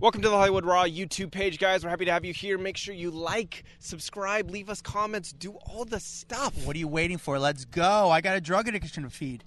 Welcome to the Hollywood Raw YouTube page, guys. We're happy to have you here. Make sure you like, subscribe, leave us comments, do all the stuff. What are you waiting for? Let's go. I got a drug addiction to feed.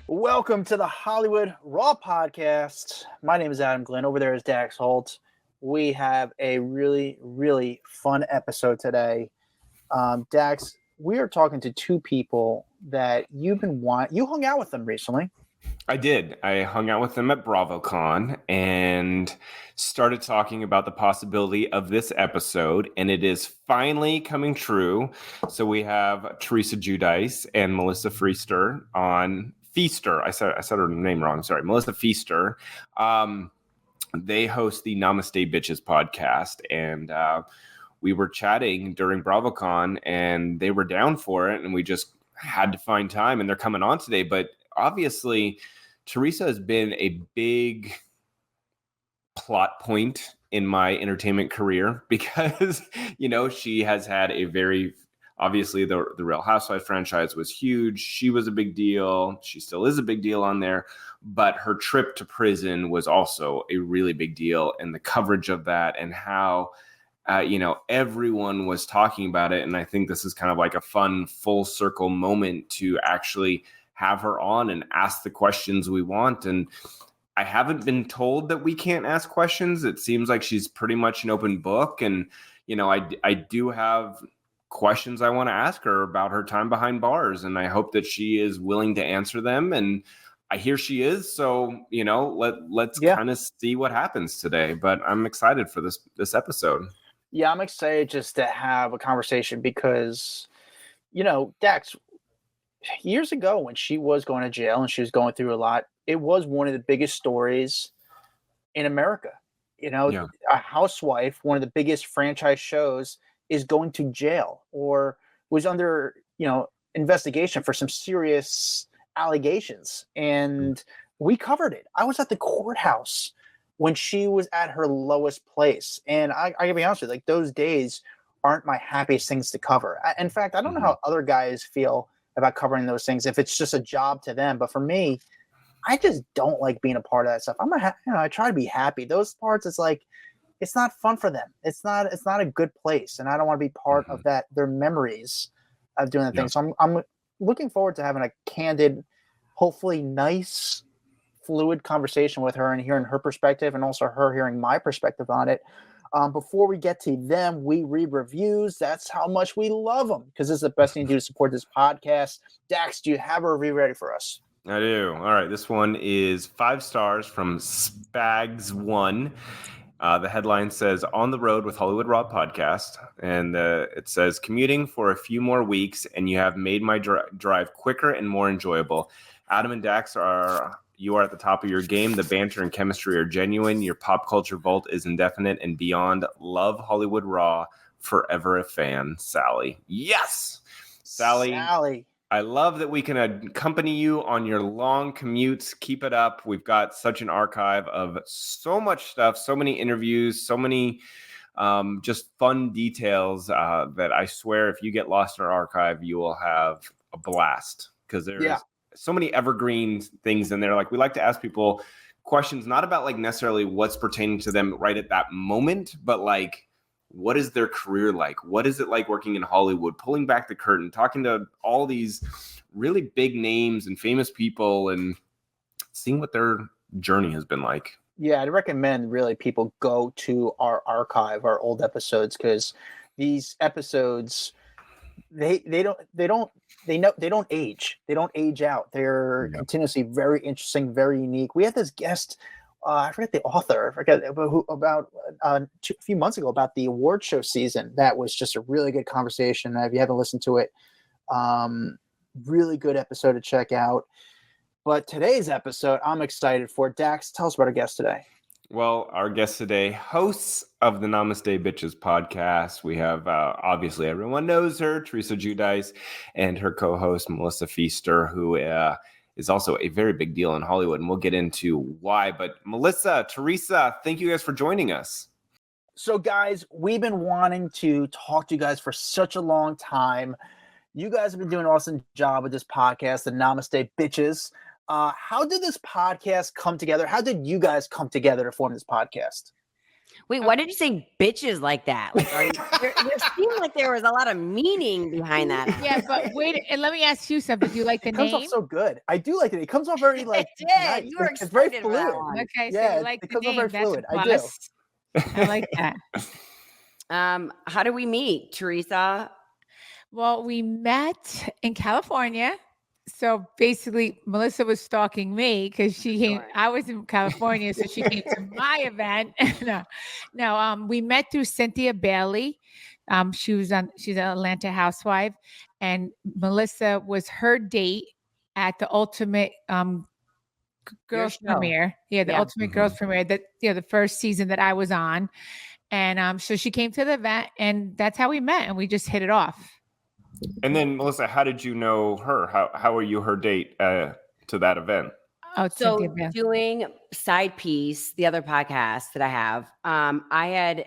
Welcome to the Hollywood Raw podcast. My name is Adam Glyn. Over there is Dax Holt. We have a really, really fun episode today. Dax, we are talking to two people that you hung out with them recently. I did. I hung out with them at BravoCon and started talking about the possibility of this episode, and it is finally coming true. So we have Teresa Giudice and Melissa Pfeister on Pfeister. I said her name wrong. Sorry, Melissa Pfeister. They host the Namaste Bitches podcast, and we were chatting during BravoCon, and they were down for it, and we just had to find time, and they're coming on today. But obviously, Teresa has been a big plot point in my entertainment career because, she has had a very, obviously the Real Housewife franchise was huge. She was a big deal. She still is a big deal on there. But her trip to prison was also a really big deal, and the coverage of that and how, everyone was talking about it. And I think this is kind of like a fun full circle moment to actually have her on and ask the questions we want. And I haven't been told that we can't ask questions. It seems like she's pretty much an open book. And, I do have questions I want to ask her about her time behind bars. And I hope that she is willing to answer them. And I hear she is. So, let's kind of see what happens today. But I'm excited for this episode. Yeah, I'm excited just to have a conversation because, Dax, years ago when she was going to jail and she was going through a lot, it was one of the biggest stories in America. A housewife, one of the biggest franchise shows, is going to jail or was under, investigation for some serious allegations. And we covered it. I was at the courthouse when she was at her lowest place. And I gotta be honest with you, like, those days aren't my happiest things to cover. In fact, I don't know how other guys feel about covering those things, if it's just a job to them. But for me, I just don't like being a part of that stuff. I try to be happy. Those parts, it's like, it's not fun for them. It's not a good place. And I don't want to be part of that, their memories of doing the thing. So I'm looking forward to having a candid, hopefully nice, fluid conversation with her and hearing her perspective, and also her hearing my perspective on it. Before we get to them, we read reviews. That's how much we love them, because this is the best thing to do to support this podcast. Dax, do you have a review ready for us? I do. All right. This one is 5 stars from Spags1. The headline says, "On the road with Hollywood Raw podcast." And it says, "Commuting for a few more weeks, and you have made my drive quicker and more enjoyable. Adam and Dax you are at the top of your game. The banter and chemistry are genuine. Your pop culture vault is indefinite and beyond. Love Hollywood Raw. Forever a fan, Sally." Yes, Sally. I love that we can accompany you on your long commutes. Keep it up. We've got such an archive of so much stuff, so many interviews, so many just fun details that I swear if you get lost in our archive, you will have a blast, because there's so many evergreen things in there. Like, we like to ask people questions, not about like necessarily what's pertaining to them right at that moment, but like, what is their career like? What is it like working in Hollywood, pulling back the curtain, talking to all these really big names and famous people and seeing what their journey has been like? Yeah, I'd recommend really people go to our archive, our old episodes, because these episodes, they don't age. They don't age out. They're continuously very interesting, very unique. We had this guest, I forget the author, about a few months ago, about the award show season. That was just a really good conversation. If you haven't listened to it, really good episode to check out. But today's episode, I'm excited for. Dax, tell us about our guest today. Well, our guest today, hosts of the Namaste Bitches podcast. We have, obviously, everyone knows her, Teresa Giudice, and her co-host, Melissa Pfeister, who is also a very big deal in Hollywood, and we'll get into why. But Melissa, Teresa, thank you guys for joining us. So, guys, we've been wanting to talk to you guys for such a long time. You guys have been doing an awesome job with this podcast, the Namaste Bitches. How did this podcast come together? How did you guys come together to form this podcast? Wait, why did you say bitches like that? Like, there seemed like there was a lot of meaning behind that. Yeah, but wait, and let me ask you something. Do you like the It comes name? off so good. I do like it. It comes off very like. It did. Nice. You were It's very excited for that fluid. one. Okay, Yeah, so you like it the comes off name. very That's fluid. a I do. plus. I like that. How do we meet, Teresa? Well, we met in California. So basically, Melissa was stalking me because she came. Sure. I was in California, so she came to my event. No, we met through Cynthia Bailey. She's an Atlanta housewife, and Melissa was her date at the Ultimate Girls show. premiere. Yeah, the Yeah. Ultimate Girls premiere. That the first season that I was on, and so she came to the event, and that's how we met, and we just hit it off. And then, Melissa, how did you know her? How were you her date to that event? Oh, So Cynthia Bailey. doing Side Piece, the other podcast that I have, I had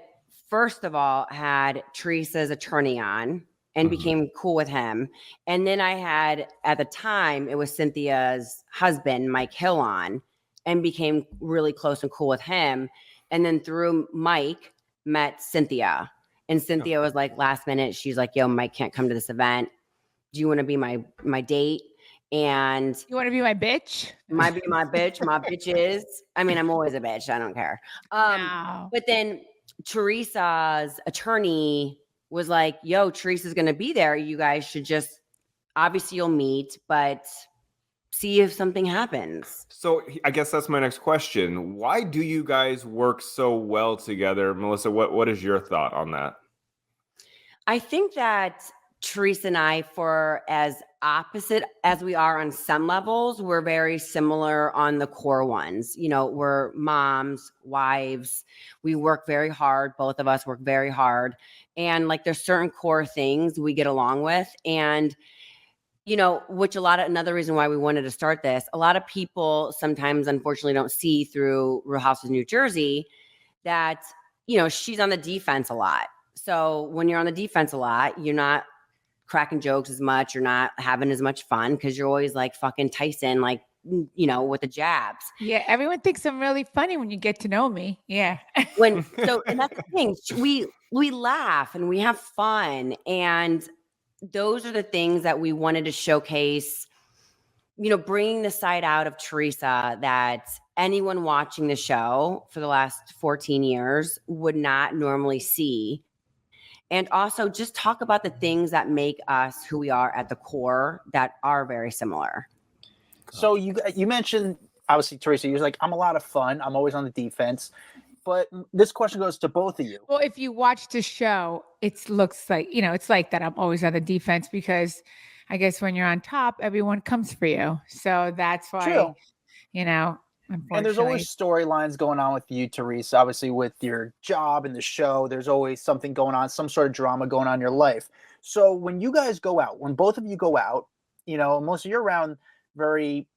first of all had Teresa's attorney on and became cool with him. And then I had, at the time, it was Cynthia's husband, Mike Hill, on and became really close and cool with him. And then through Mike, met Cynthia. And Cynthia was like, last minute, she's like, yo, Mike can't come to this event. Do you want to be my date? And You want to be my bitch? might be my bitch, my bitches. I mean, I'm always a bitch. I don't care. No. But then Teresa's attorney was like, yo, Teresa's going to be there. You guys should just, obviously you'll meet, but see if something happens. So I guess that's my next question. Why do you guys work so well together? Melissa, what is your thought on that? I think that Teresa and I, for as opposite as we are on some levels, we're very similar on the core ones. You know, we're moms, wives. We work very hard. Both of us work very hard. And like there's certain core things we get along with. And, you know, which another reason why we wanted to start this, a lot of people sometimes unfortunately don't see through Real Housewives of New Jersey that, you know, she's on the defense a lot. So when you're on the defense a lot, you're not cracking jokes as much. You're not having as much fun because you're always like fucking Tyson, like, you know, with the jabs. Yeah, everyone thinks I'm really funny when you get to know me. Yeah. And that's the thing. We laugh and we have fun. And those are the things that we wanted to showcase, you know, bringing the side out of Teresa that anyone watching the show for the last 14 years would not normally see. And also just talk about the things that make us who we are at the core that are very similar. So you mentioned, obviously, Teresa, you're like, I'm a lot of fun. I'm always on the defense. But this question goes to both of you. Well, if you watch the show, it looks like, you know, it's like that. I'm always on the defense because I guess when you're on top, everyone comes for you. So that's why, True. you know, And there's always storylines going on with you, Teresa. Obviously, with your job and the show, there's always something going on, some sort of drama going on in your life. So when you guys go out, when both of you go out, you know, most of you're around very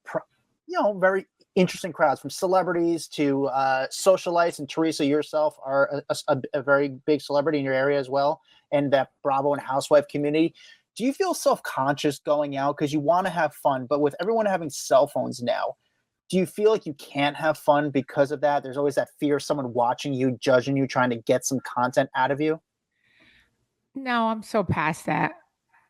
interesting crowds, from celebrities to socialites. And Teresa, yourself are a very big celebrity in your area as well, and that Bravo and housewife community. Do you feel self-conscious going out because you want to have fun, but with everyone having cell phones now, do you feel like you can't have fun because of that? There's always that fear of someone watching you, judging you, trying to get some content out of you. No, I'm so past that.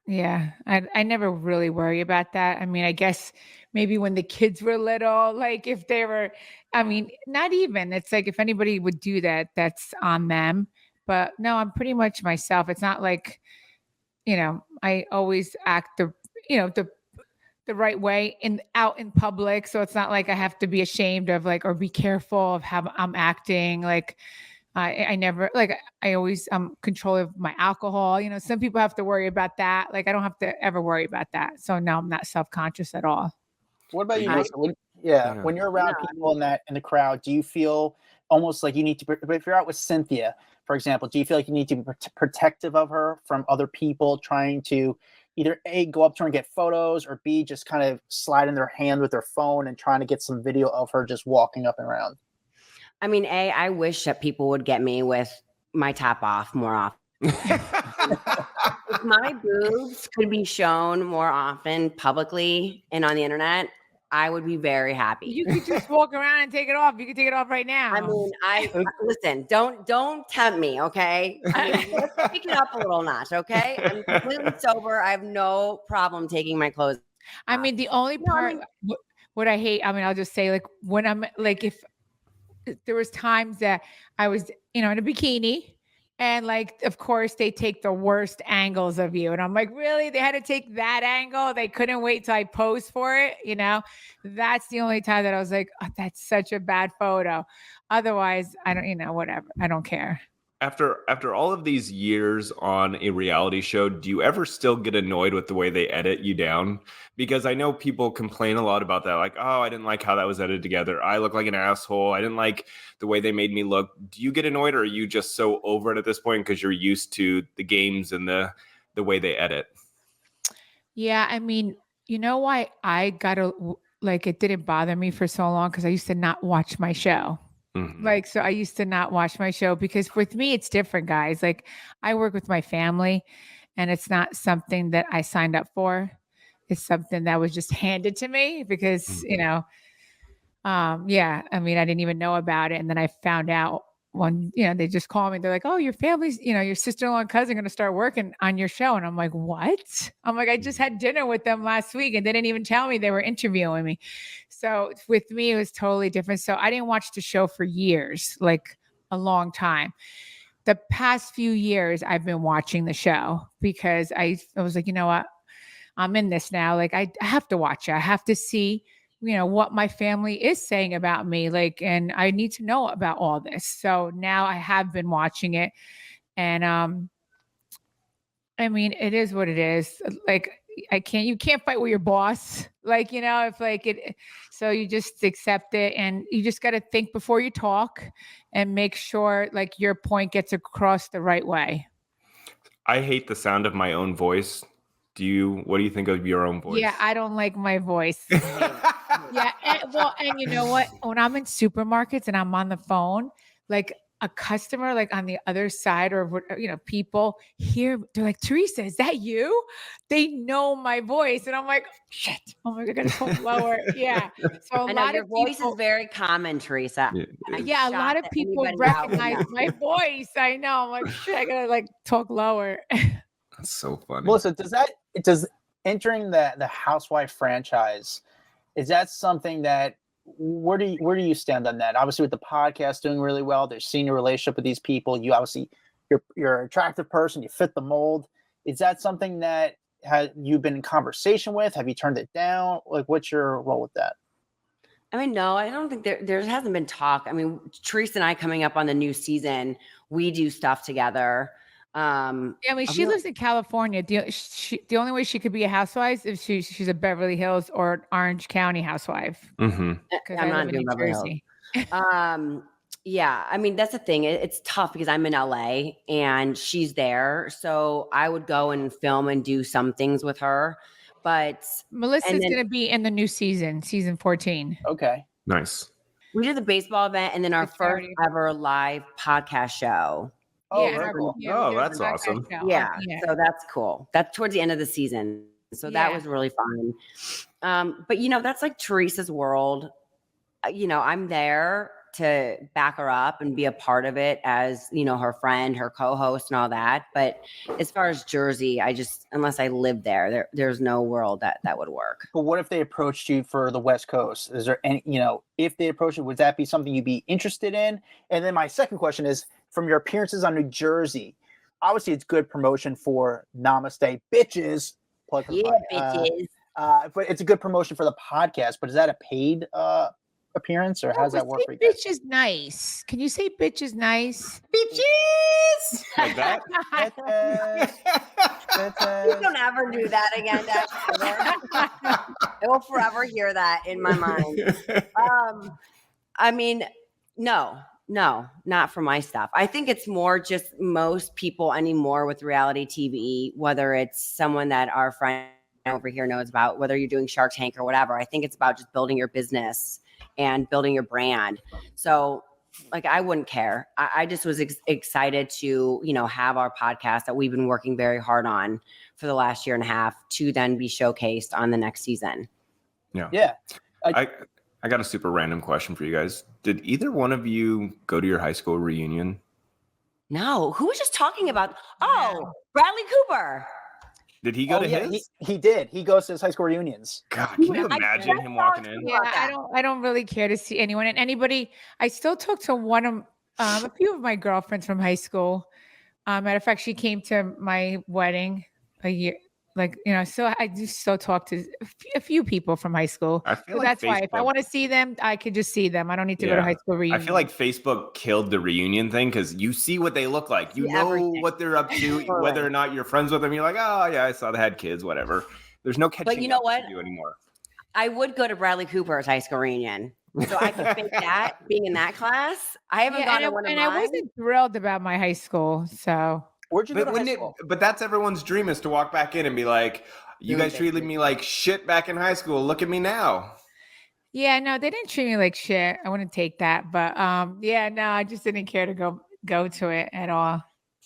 Yeah, I never really worry about that. I mean, I guess maybe when the kids were little, like if they were, I mean, not even. It's like if anybody would do that, that's on them. But no, I'm pretty much myself. It's not like, you know, I always act the right way out in public. So it's not like I have to be ashamed of like, or be careful of how I'm acting. Like I never, like I always control of my alcohol. You know, some people have to worry about that. Like I don't have to ever worry about that. So no, I'm not self-conscious at all. What about you, Melissa? When you're around people in the crowd, do you feel almost like you need to, if you're out with Cynthia, for example, do you feel like you need to be protective of her from other people trying to either A, go up to her and get photos, or B, just kind of slide in their hand with their phone and trying to get some video of her just walking up and around? I mean, I wish that people would get me with my top off more often. If my boobs could be shown more often publicly and on the internet, I would be very happy. You could just walk around and take it off. You could take it off right now. I mean, listen, don't tempt me, okay? I mean, let's pick it up a little notch, okay? I'm completely sober. I have no problem taking my clothes I off. mean, the only part what I hate, I mean, I'll just say, like, when I'm like, if there was times that I was, in a bikini, and like, of course, they take the worst angles of you. And I'm like, really? They had to take that angle? They couldn't wait till I pose for it, That's the only time that I was like, oh, that's such a bad photo. Otherwise, I don't, whatever. I don't care. After all of these years on a reality show, do you ever still get annoyed with the way they edit you down? Because I know people complain a lot about that. Like, oh, I didn't like how that was edited together. I look like an asshole. I didn't like the way they made me look. Do you get annoyed, or are you just so over it at this point because you're used to the games and the way they edit? Yeah, I mean, you know why I got it didn't bother me for so long? Because I used to not watch my show. Mm-hmm. So I used to not watch my show because with me, it's different, guys. Like, I work with my family, and it's not something that I signed up for. It's something that was just handed to me because, yeah, I mean, I didn't even know about it. And then I found out when, they just call me, they're like, oh, your family's, your sister-in-law and cousin going to start working on your show. And I'm like, what? I'm like, I just had dinner with them last week and they didn't even tell me they were interviewing me. So with me, it was totally different. So I didn't watch the show for years, like a long time. The past few years, I've been watching the show because I was like, you know what? I'm in this now. Like, I have to watch it. I have to see, what my family is saying about me. Like, and I need to know about all this. So now I have been watching it. And, I mean, it is what it is. Like, you can't fight with your boss. Like, if like so you just accept it, and you just got to think before you talk and make sure like your point gets across the right way. I hate the sound of my own voice. What do you think of your own voice? Yeah, I don't like my voice. Yeah. And you know what? When I'm in supermarkets and I'm on the phone, like a customer, like on the other side, or, people here, they're like, Teresa, is that you? They know my voice. And I'm like, shit. Oh my God, I gotta talk lower. Yeah. So I know your voice is very common, Teresa. Yeah, a lot of people recognize my voice. I know. I'm like, shit, I gotta like talk lower. That's so funny. Melissa, does entering the housewife franchise, is that something that where do you stand on that? Obviously, with the podcast doing really well, there's senior relationship with these people. You obviously you're an attractive person. You fit the mold. Is that something that you've been in conversation with? Have you turned it down? Like, what's your role with that? I mean, no, I don't think there hasn't been talk. I mean, Teresa and I coming up on the new season, we do stuff together. Yeah, I mean, she lives in California. The only way she could be a housewife is she's a Beverly Hills or Orange County housewife. Mm-hmm. I'm not doing Beverly Hills. Yeah, I mean, that's the thing. It's tough because I'm in LA and she's there. So I would go and film and do some things with her. But Melissa's going to be in the new season 14. Okay. Nice. We did the baseball event and then our first ever live podcast show. Oh, yeah, very cool. That's awesome. Yeah, so that's cool. That's towards the end of the season. So that was really fun. But, that's like Teresa's world. I'm there to back her up and be a part of it as, her friend, her co-host and all that. But as far as Jersey, unless I lived there's no world that would work. But what if they approached you for the West Coast? Is there any, if they approached you, would that be something you'd be interested in? And then my second question is, from your appearances on New Jersey, obviously it's good promotion for Namaste Bitches. Bitches. But it's a good promotion for the podcast. But is that a paid appearance, or how does that work for you guys? Bitch is nice. Can you say bitch is nice? Bitches! Like that? Please don't ever do that again, Dax. I will forever hear that in my mind. I mean, no, not for my stuff. I think it's more just most people anymore with reality TV, whether it's someone that our friend over here knows about, whether you're doing Shark Tank or whatever. I think it's about just building your business and building your brand. So like I wouldn't care. I just was excited to, have our podcast that we've been working very hard on for the last year and a half to then be showcased on the next season. Yeah. I got a super random question for you guys. Did either one of you go to your high school reunion? No, who was just talking about? Oh, Bradley Cooper. Did he go to his? He did. He goes to his high school reunions. God, can you imagine him walking in? Yeah, I don't really care to see anyone and anybody. I still talk to a few of my girlfriends from high school. Matter of fact, she came to my wedding a year. So I do still talk to a few people from high school. I feel so like that's why if I Facebook- want to see them, I could just see them. I don't need to go to high school reunion. I feel like Facebook killed the reunion thing because you see what they look like. You know everything. what they're up to, whether or not you're friends with them. You're like, oh, yeah, I saw they had kids, whatever. There's no catching But you know up what? to do anymore. I would go to Bradley Cooper's high school reunion. So I can fake that being in that class. I haven't gone to one of mine. I wasn't thrilled about my high school. So Where'd you go But, to high school? but that's everyone's dream is to walk back in and be like, you guys treated me like shit back in high school. Look at me now. yeah, no, they didn't treat me like shit. I wouldn't take that. But I just didn't care to go to it at all.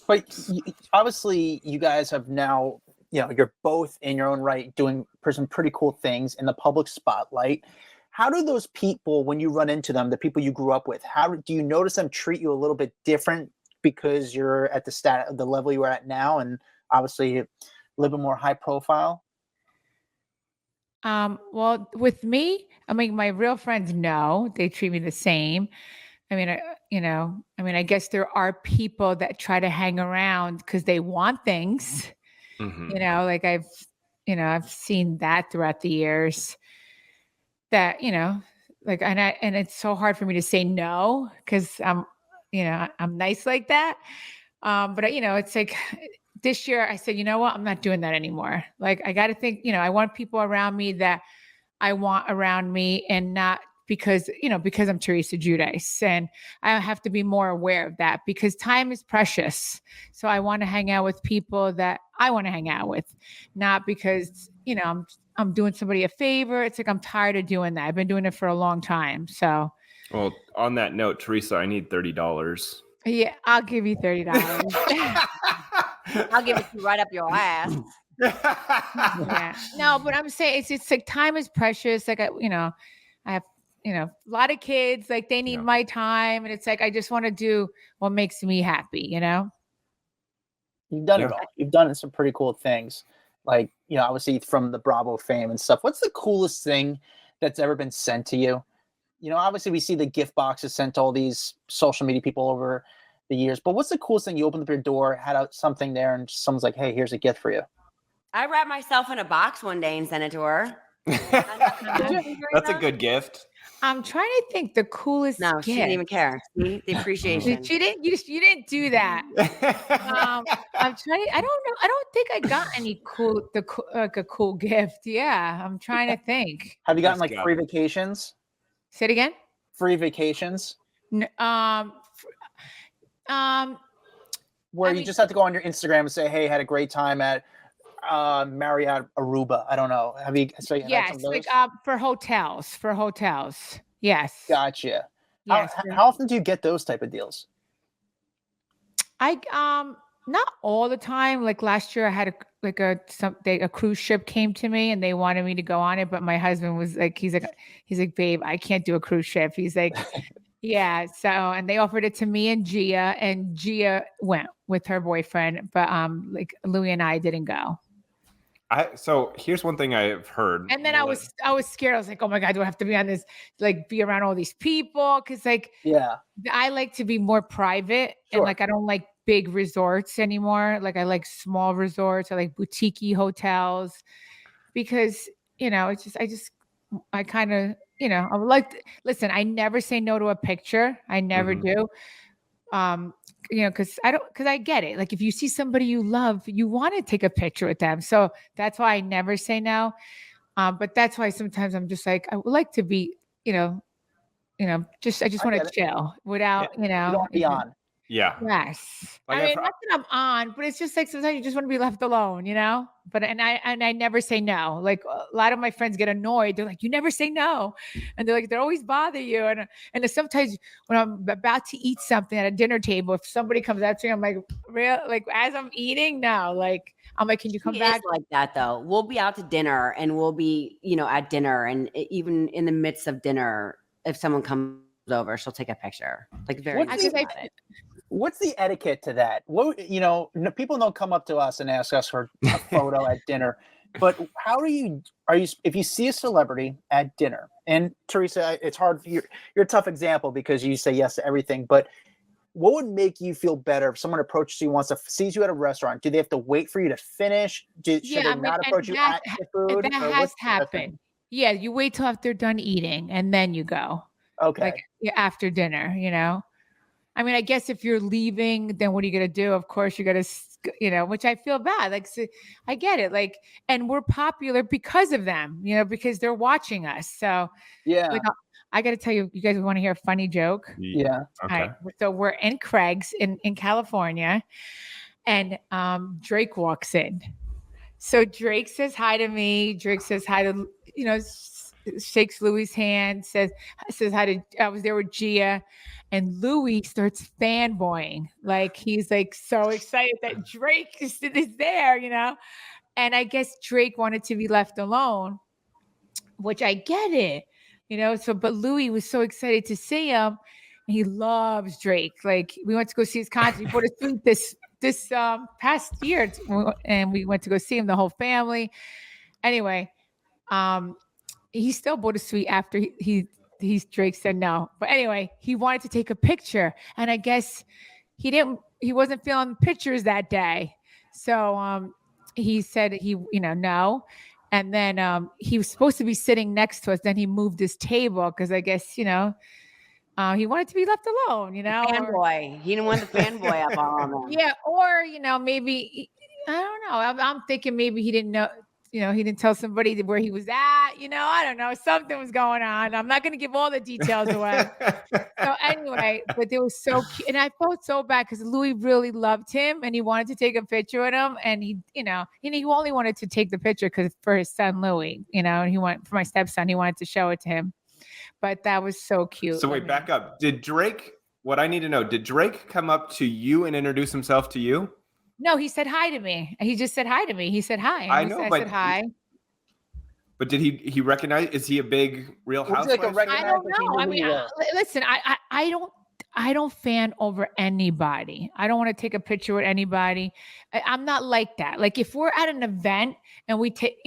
But obviously, you guys have now, you're both in your own right doing some pretty cool things in the public spotlight. How do those people, when you run into them, the people you grew up with, how do you notice them treat you a little bit different because you're at the level you are at now, and obviously a little bit more high profile? Well, with me, I mean, my real friends know they treat me the same. I mean, I guess there are people that try to hang around because they want things. Mhm. Like I've seen that throughout the years. That and it's so hard for me to say no because I'm nice like that. But it's like this year I said, you know what, I'm not doing that anymore. Like I got to think, I want people around me that I want around me, and not because I'm Teresa Giudice, and I have to be more aware of that because time is precious. So I want to hang out with people that I want to hang out with, not because I'm doing somebody a favor. It's like I'm tired of doing that. I've been doing it for a long time. So, Well, on that note, Teresa, I need $30. yeah, I'll give you $30. I'll give it to you right up your ass. Yeah. No, but I'm saying it's like time is precious. Like I have a lot of kids. Like they need my time, and it's like I just want to do what makes me happy. You've done it all. You've done some pretty cool things. Like, obviously from the Bravo fame and stuff. What's the coolest thing that's ever been sent to you? Obviously we see the gift boxes sent to all these social media people over the years, but what's the coolest thing? You opened up your door, had out something there, and someone's like, hey, here's a gift for you. I wrapped myself in a box one day and sent it to her. That's a good gift. I'm trying to think the coolest No, gift. she didn't even care. See? The appreciation. You didn't do that. I'm trying. I don't know. I don't think I got any like a cool gift. Yeah, I'm trying to think. Have you gotten like free vacations? Say it again. Free vacations? Where you just have to go on your Instagram and say, hey, had a great time at Marriott Aruba. I don't know. Have you? So you yes, like for hotels. Yes. Gotcha. Yes. How often do you get those type of deals? I not all the time. Like last year, I had a cruise ship came to me and they wanted me to go on it, but my husband was like, he's like, babe, I can't do a cruise ship. He's like, yeah. So, and they offered it to me and Gia went with her boyfriend, but like Louis and I didn't go. So here's one thing I've heard. And then I was scared. I was like, oh my God, do I have to be on this, like be around all these people? Cause like, yeah, I like to be more private and like, I don't like big resorts anymore. Like I like small resorts. I like boutique hotels because, I kind of, I would like to, listen, I never say no to a picture. I never do. Cause I get it. Like if you see somebody you love, you want to take a picture with them. So that's why I never say no. But that's why sometimes I'm just like, I would like to be, I just want to chill without, you don't want to be on. Yeah. Yes. Like I mean, I've- not that I'm on, but it's just like sometimes you just want to be left alone, you know? But I never say no. Like a lot of my friends get annoyed. They're like, you never say no. And they're like, they always bother you. And then sometimes when I'm about to eat something at a dinner table, if somebody comes up to me, I'm like, real like as I'm eating, no. Like I'm like, can you come She back? is like that though. We'll be out to dinner and we'll be, at dinner, and even in the midst of dinner, if someone comes over, she'll take a picture. Like very What's nice the- about it. What's the etiquette to that? What people don't come up to us and ask us for a photo at dinner, but how are you if you see a celebrity at dinner? And Teresa, it's hard for you. You're a tough example because you say yes to everything. But what would make you feel better if someone approaches you, sees you at a restaurant? Do they have to wait for you to finish? Should they not approach you at the food? That has happened. Yeah, you wait till after they're done eating and then you go. Okay. Like after dinner, I mean, I guess if you're leaving, then what are you going to do? Of course, you got to, which I feel bad. Like, so I get it. Like, and we're popular because of them, because they're watching us. So, yeah. Like, I got to tell you, you guys want to hear a funny joke? Yeah. Okay. All right. So we're in Craig's in California, and Drake walks in. So Drake says hi to me. Drake says hi to, shakes Louis' hand, says hi to, I was there with Gia, and Louis starts fanboying. Like he's like so excited that Drake is there, and I guess Drake wanted to be left alone, which I get it, so, but Louis was so excited to see him. And he loves Drake. Like we went to go see his concert. He bought a suite this past year, and we went to go see him, the whole family. Anyway, he still bought a suite after Drake said no. But anyway, he wanted to take a picture, and I guess he wasn't feeling pictures that day. So he said no. And then he was supposed to be sitting next to us. Then he moved his table because I guess, he wanted to be left alone, Fanboy. He didn't want the fanboy up on him. Yeah, or maybe I don't know. I'm thinking maybe he didn't know. He didn't tell somebody where he was at. I don't know. Something was going on. I'm not going to give all the details away. So anyway, but they were so cute, and I felt so bad because Louis really loved him, and he wanted to take a picture with him, and he only wanted to take the picture because for his son Louis, and he went for my stepson. He wanted to show it to him, but that was so cute. So wait, back up. What I need to know, did Drake come up to you and introduce himself to you? No, he said hi to me. He just said hi to me. He said hi. I know, I but said hi. But did he recognize? Is he a big Real Housewife? I don't know. I mean, listen, I don't fan over anybody. I don't want to take a picture with anybody. I'm not like that. Like if we're at an event and we take,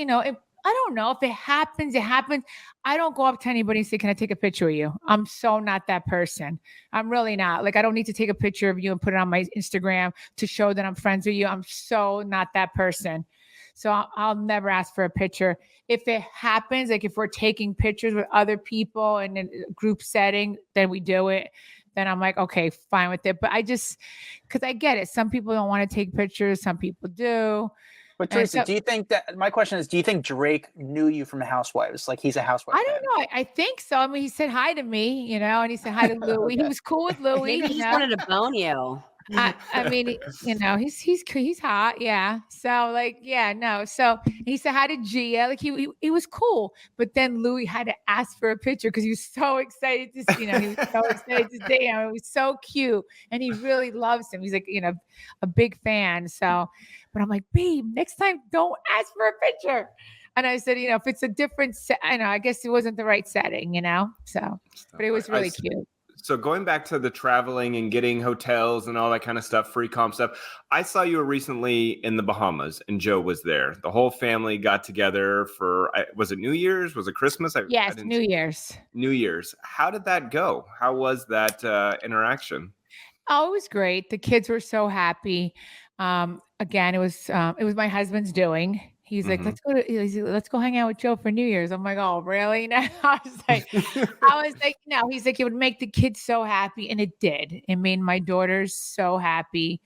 I don't know if it happens, it happens. I don't go up to anybody and say, can I take a picture with you? I'm so not that person. I'm really not. Like, I don't need to take a picture of you and put it on my Instagram to show that I'm friends with you. I'm so not that person. So I'll never ask for a picture. If it happens, like if we're taking pictures with other people in a group setting, then we do it. Then I'm like, okay, fine with it. But because I get it. Some people don't want to take pictures. Some people do. But Teresa, do you think my question is, do you think Drake knew you from the Housewives? Like he's a housewife? I don't know. I think so. I mean, he said hi to me, and he said hi to Louis. Okay. He was cool with Louis. Maybe he just wanted to bone you. I mean, he's hot. Yeah. So like, yeah, no. So he said hi to Gia. Like he was cool. But then Louis had to ask for a picture because he was so excited to, he was so excited to see him. It was so cute. And he really loves him. He's like, a big fan. So, but I'm like, babe, next time don't ask for a picture. And I said, if it's a different I guess it wasn't the right setting, So, but it was really cute. So going back to the traveling and getting hotels and all that kind of stuff, free comp stuff, I saw you were recently in the Bahamas and Joe was there. The whole family got together for, was it New Year's? Was it Christmas? Yes, New Year's. New Year's. How did that go? How was that interaction? Oh, it was great. The kids were so happy. Again, it was my husband's doing. He's like, let's go hang out with Joe for New Year's. I'm like, oh, really? No. I was like, no. He's like, it would make the kids so happy, and it did. It made my daughters so happy,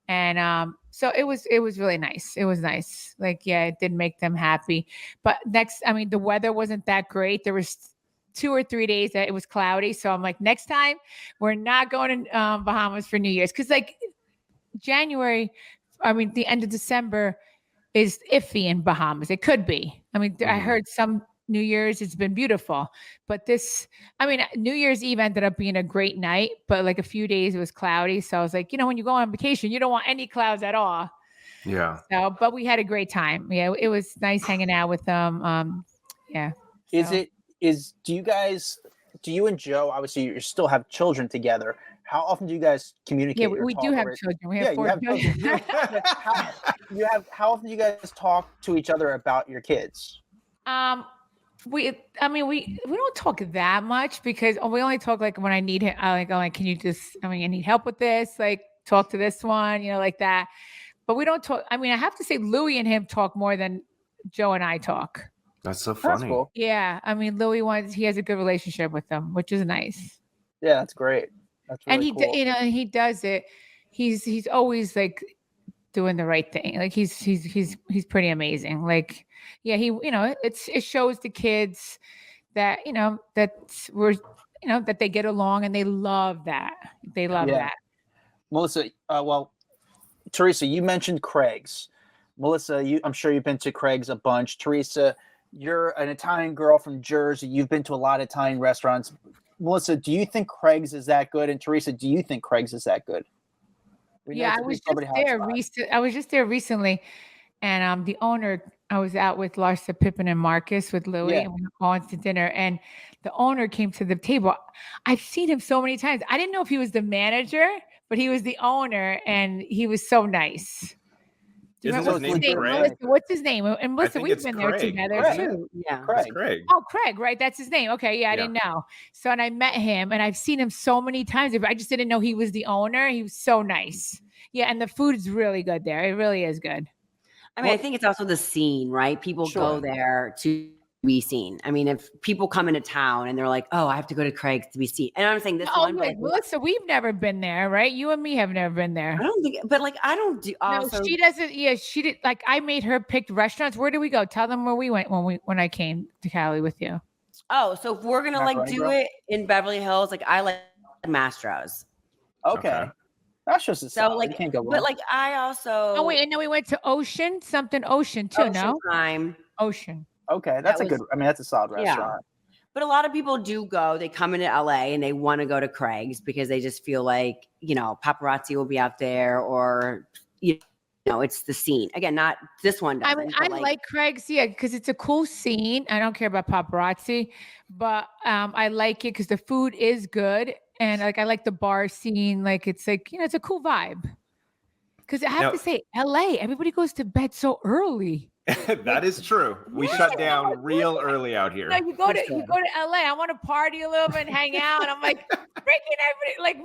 and so it was really nice. It was nice. Like, yeah, it did make them happy. But the weather wasn't that great. There was 2 or 3 days that it was cloudy. So I'm like, next time we're not going to Bahamas for New Year's. Cause like the end of December is iffy in Bahamas. It could be. I mean, I heard some New Year's, it's been beautiful, but New Year's Eve ended up being a great night, but like a few days it was cloudy. So I was like, when you go on vacation, you don't want any clouds at all. Yeah. So, but we had a great time. Yeah. It was nice hanging out with them. Yeah. So. Do you and Joe, obviously you still have children together. How often do you guys communicate? Yeah, we do have children. We have 4 children. How often do you guys talk to each other about your kids? We don't talk that much because we only talk like when I need him. Like, can you I need help with this? Like, talk to this one, like that. But we don't talk. I mean, I have to say Louis and him talk more than Joe and I talk. That's so funny. That's cool. Yeah. I mean, Louis he has a good relationship with them, which is nice. Yeah, that's great. That's really cool. And he does it. He's always like doing the right thing. Like he's pretty amazing. Like, yeah, it shows the kids that, that they get along and they love that. They love that. Melissa, Teresa, you mentioned Craig's. Melissa, I'm sure you've been to Craig's a bunch. Teresa, you're an Italian girl from Jersey. You've been to a lot of Italian restaurants. Melissa, do you think Craig's is that good? And Teresa, do you think Craig's is that good? I was just there recently, and the owner, I was out with Larsa, Pippen, and Marcus with Louis, and we were going to dinner, and the owner came to the table. I've seen him so many times. I didn't know if he was the manager, but he was the owner, and he was so nice. Isn't his name Craig? Melissa, what's his name? And Melissa, we've been there together too. Yeah, Craig. Oh, Craig, right? That's his name. Okay, I didn't know. So, and I met him, and I've seen him so many times. I just didn't know he was the owner. He was so nice. Yeah, and the food is really good there. It really is good. I mean, I think it's also the scene, right? People go there to be seen. I mean, if people come into town and they're like, "Oh, I have to go to Craig's to be seen," and I'm saying this one, Melissa, we've never been there, right? You and me have never been there. I don't think, but like, I don't do. No, she doesn't. Yeah, she did. Like, I made her pick restaurants. Where did we go? Tell them where we went when I came to Cali with you. Oh, so if we're gonna do it in Beverly Hills, like I like Mastro's. Okay. That's just a solid. Like, you can't go wrong. But like, I also. Oh wait, and then we went to Ocean too. Ocean. Okay, that's that's a solid restaurant. But a lot of people do go. They come into LA and they want to go to Craig's because they just feel like paparazzi will be out there, or it's the scene. Again, not this one. I mean, I like Craig's, because it's a cool scene. I don't care about paparazzi, but I like it because the food is good, and like I like the bar scene. Like it's like it's a cool vibe. Because I have to say, LA, everybody goes to bed so early. That is true. We shut down real early out here. You go to LA. I want to party a little bit and hang out, and I'm like freaking everybody. Like,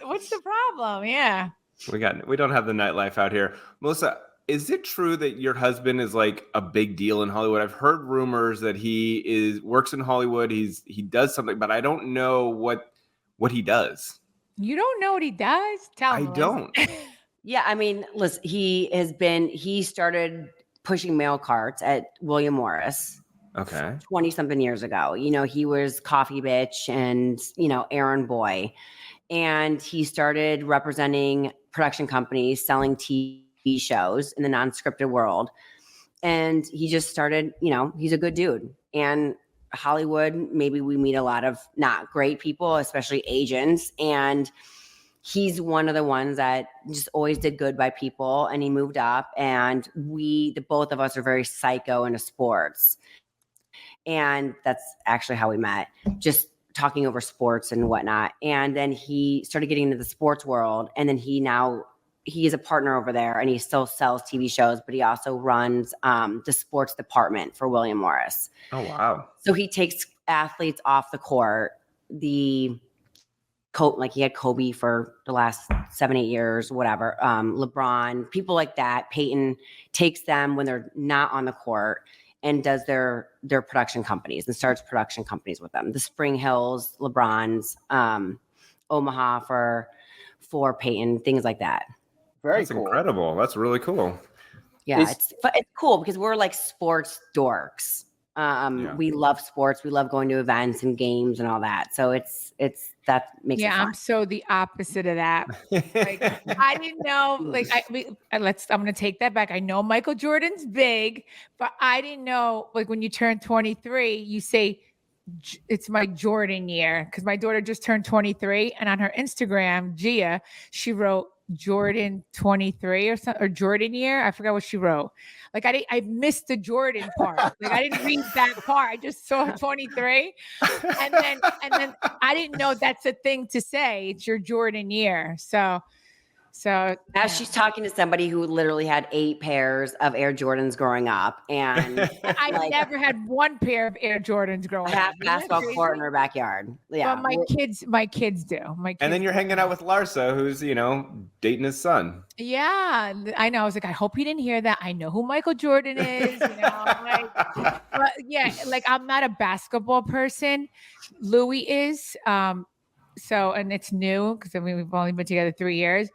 what's the problem? Yeah. We don't have the nightlife out here. Melissa, is it true that your husband is like a big deal in Hollywood? I've heard rumors that he works in Hollywood. He does something, but I don't know what he does. You don't know what he does? Tell me. I don't. Yeah, I mean, listen, he started pushing mail carts at William Morris. Okay. 20 something years ago. He was coffee bitch and, errand boy. And he started representing production companies, selling TV shows in the non-scripted world. And he just started, he's a good dude. And Hollywood, maybe we meet a lot of not great people, especially agents. And he's one of the ones that just always did good by people, and he moved up, and both of us are very psycho into sports. And that's actually how we met, just talking over sports and whatnot. And then he started getting into the sports world, and then he is a partner over there, and he still sells TV shows, but he also runs the sports department for William Morris. Oh, wow. So he takes athletes off the court, like he had Kobe for the last 7-8 years, whatever. LeBron, people like that. Peyton takes them when they're not on the court and does their production companies and starts production companies with them. The Spring Hills, LeBron's, Omaha for Peyton, things like that. That's cool. Incredible. That's really cool. Yeah, it's cool because we're like sports dorks. We love sports. We love going to events and games and all that. So it's that makes it fun. I'm so the opposite of that. Like I didn't know. Like I'm going to take that back. I know Michael Jordan's big, but I didn't know. Like when you turn 23, you say it's my Jordan year because my daughter just turned 23, and on her Instagram, Gia, she wrote Jordan 23 or something, or Jordan year. I forgot what she wrote. Like I missed the Jordan part. Like I didn't read that part. I just saw 23. And then I didn't know that's a thing to say. It's your Jordan year. So now she's talking to somebody who literally had 8 pairs of Air Jordans growing up, and I never had one pair of Air Jordans growing up. Half basketball court in her backyard. Yeah, but my kids do. And then you're hanging out with Larsa, who's dating his son. Yeah, I know. I was like, I hope he didn't hear that. I know who Michael Jordan is. But yeah, like I'm not a basketball person. Louis is. So, and it's new because we've only been together 3 years.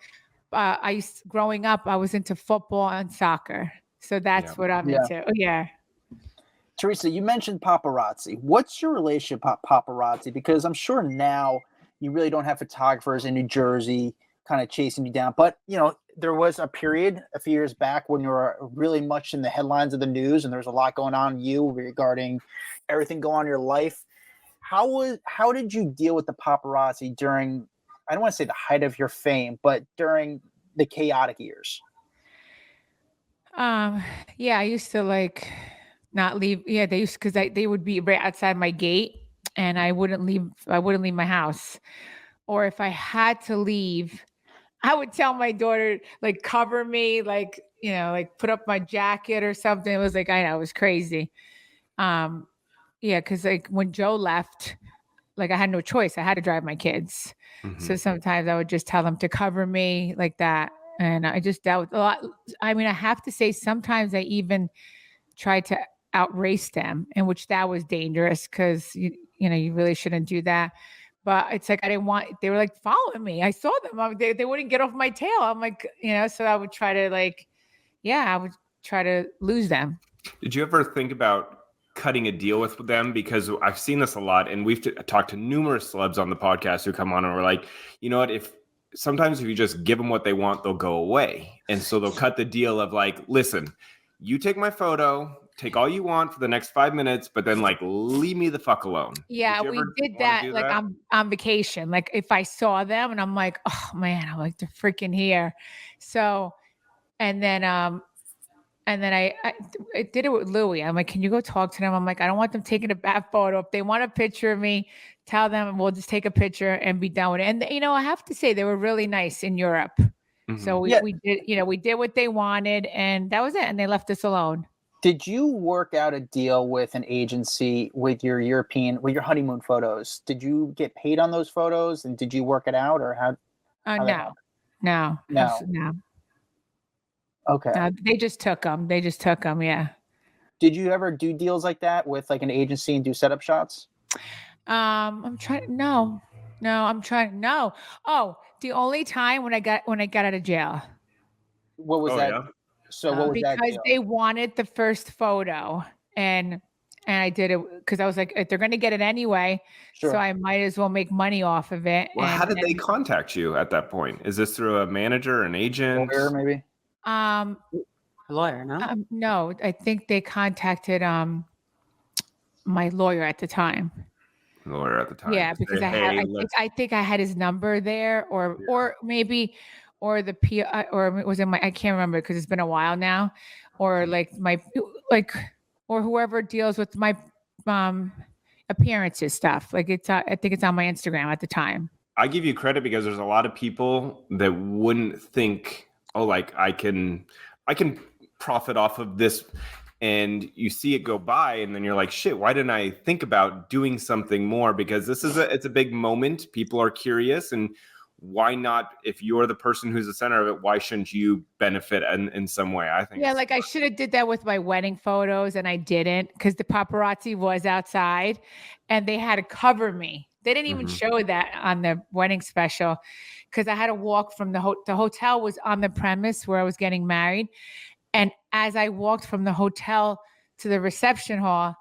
Growing up, I was into football and soccer. So that's what I'm into. Oh, yeah. Teresa, you mentioned paparazzi. What's your relationship with paparazzi? Because I'm sure now you really don't have photographers in New Jersey kind of chasing you down. But, there was a period a few years back when you were really much in the headlines of the news, and there was a lot going on in you regarding everything going on in your life. How did you deal with the paparazzi during, I don't want to say the height of your fame, but during the chaotic years? I used to not leave. Yeah, they used, because they would be right outside my gate, and I wouldn't leave my house. Or if I had to leave, I would tell my daughter, cover me, put up my jacket or something. It was I know, it was crazy. Because when Joe left, I had no choice. I had to drive my kids. Mm-hmm. So sometimes I would just tell them to cover me like that. And I just dealt with a lot. I mean, I have to say sometimes I even tried to outrace them, in which that was dangerous because, you really shouldn't do that. But it's I didn't want, they were following me. I saw them. They wouldn't get off my tail. I'm so I would try to I would try to lose them. Did you ever think about cutting a deal with them? Because I've seen this a lot, and we've talked to numerous celebs on the podcast who come on and we're like, you know what, sometimes if you just give them what they want, they'll go away. And so they'll cut the deal of listen, you take my photo, take all you want for the next 5 minutes, but then leave me the fuck alone. Yeah, we did that. I'm on vacation. If I saw them and I'm oh man, I'm they're freaking here. So, and then I did it with Louis. I'm can you go talk to them? I'm I don't want them taking a bad photo. If they want a picture of me, tell them and we'll just take a picture and be done with it. And, I have to say they were really nice in Europe. Mm-hmm. So we did, we did what they wanted, and that was it. And they left us alone. Did you work out a deal with an agency with your honeymoon photos? Did you get paid on those photos, and did you work it out, or how? No. Okay. They just took them. Yeah. Did you ever do deals like that with an agency and do setup shots? I'm trying. No. Oh, the only time when I got out of jail. What was that? Yeah. So what was that? Because they wanted the first photo, and I did it because I was if they're going to get it anyway, sure. So I might as well make money off of it. Well, how did they contact you at that point? Is this through a manager, an agent? Lawyer, maybe? A lawyer, no? No, I think they contacted my lawyer at the time. Yeah, because I think I had his number there, or maybe. Or the P, or was it I can't remember because it's been a while now, or or whoever deals with my appearances stuff. I think it's on my Instagram at the time. I give you credit because there's a lot of people that wouldn't think, I can profit off of this, and you see it go by, and then you're shit, why didn't I think about doing something more? Because it's a big moment. People are curious, and why not, if you're the person who's the center of it, why shouldn't you benefit in some way? I think. Yeah, I should have did that with my wedding photos, and I didn't because the paparazzi was outside and they had to cover me. They didn't even show that on the wedding special because I had to walk from the hotel was on the premise where I was getting married. And as I walked from the hotel to the reception hall,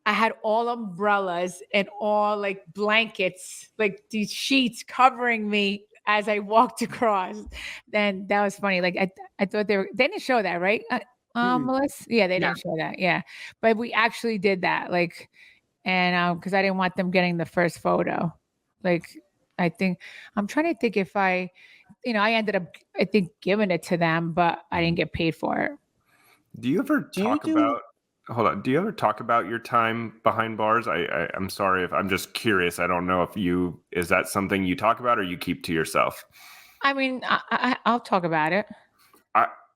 I had all umbrellas and all like blankets, like these sheets covering me as I walked across. Then that was funny. Like I thought they didn't show that, right? Melissa? Yeah, they didn't show that. Yeah. But we actually did that. Like, and because I didn't want them getting the first photo. Like, I think I'm trying to think if I ended up, I think, giving it to them, but I didn't get paid for it. Do you ever talk about? Hold on. Do you ever talk about your time behind bars? I'm sorry if I'm just curious. I don't know if is that something you talk about or you keep to yourself? I mean, I'll talk about it.